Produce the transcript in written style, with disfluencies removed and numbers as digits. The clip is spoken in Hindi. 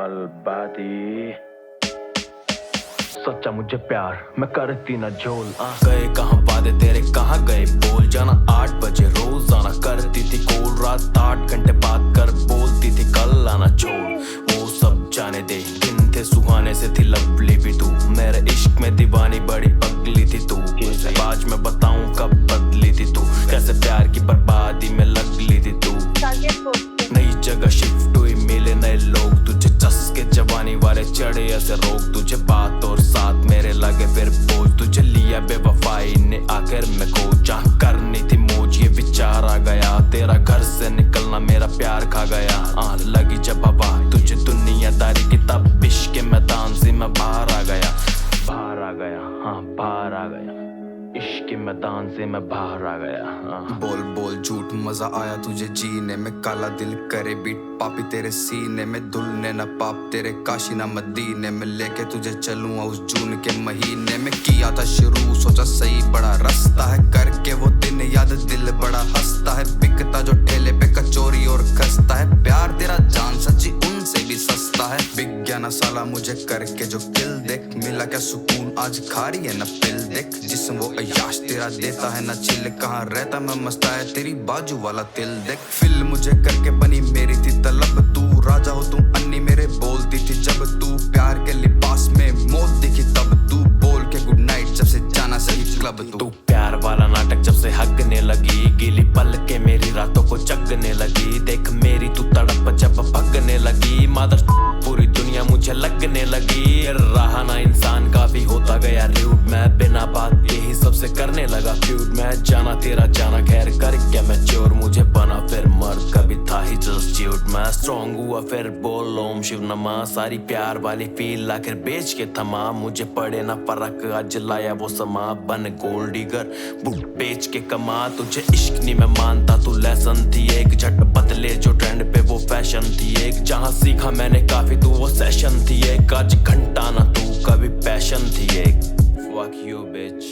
अलबादी सच्चा मुझे प्यार मैं करती ना झोल। गए कहाँ वादे तेरे, कहाँ गए बोल, जाना 8 बजे रोजाना करती थी कॉल, रात 8 घंटे बात कर बोलती थी कल आना छोड़। वो सब जाने दे, दिन थे सुहाने से थी लवली भी तू, मेरे इश्क में दीवानी बड़ी पगली थी तू। आज मैं बताऊं कब बदली थी तू, कैसे प्यार की बर्बादी में लगली थी तू। नई जगह शिफ्ट हुई, मिले नए लोग, तुझे चस्के जवानी वाले चढ़े ऐसे रोक, तुझे बात और साथ मेरे लगे फिर बोझ, तुझे लिया बेवफाई ने आखिर में खो। जहाँ करनी थी मौज ये विचार आ गया, तेरा घर से निकलना मेरा प्यार खा गया। लगी जब हवा तुझे दुनियादारी की, तब इश्क के मैदान से मैं बाहर आ गया, बाहर आ गया, हाँ बाहर आ गया, इश्क के मैदान से मैं बाहर आ गया। बोल बोल झूठ मजा आया तुझे जीने में, काला दिल करे बीट पापी तेरे सीने में, दुल्हने न पाप तेरे काशी न मदीने में, लेके तुझे चलूं उस जून के महीने में। किया था शुरू सोचा सही बड़ा रास्ता है, करके वो दिन याद दिल बड़ा हंसता है, बिकता जो ठेले पे कचौरी और खस्ता है, प्यार तेरा जान सच्ची उनसे भी सस्ता है। बिक गया ना साला मुझे करके जो किल, देख मिला क्या सुकून आज खा रही है न पिल, देख जिसम वो अयाश तेरा देता है ना चिल, कहाँ रहता मैं मस्ता है तेरी बाजू वाला तिल, देख फिल मुझे करके बनी मेरी थी तलब, तू राजा हो तुम अन्नी मेरे बोलती थी जब, तू प्यार के लिबास में मौत दिखी तब, तू बोल के गुड नाइट जब से जाना सही क्लब, तू प्यार वाला नाटक जब से हगने लगी, गीली पल के मेरी रातों को जगने लगी, देख मेरी तू तड़प जब भगने लगी, मादर पूरी दुनिया मुझे लगने लगी, रहा ना इंसान काफी होता गया रूड, मैं बिना बात के ही सबसे करने लगा फ्यूड, मैं जाना तेरा जाना खैर कर क्या मैं चोर, मुझे बना फिर मर्द कभी था ही जस्ट च्यूट, मैं स्ट्रॉन्ग हुआ फिर बोल ओम शिव नमा, सारी प्यार वाली फील आखिर बेच के थमा, मुझे पड़े ना फर्क आज लाया वो समा, बन गोल्ड डिगर बुट बेच के कमा, तुझे इश्क नहीं मैं मानता तू लेसन थी एक, झट बदले जो ट्रेंड पे वो फैशन थी एक, जहाँ सीखा मैंने काफी तू वो सेशन थी एक, आज घंटा ना तू कभी पैशन थी एक। Fuck you bitch।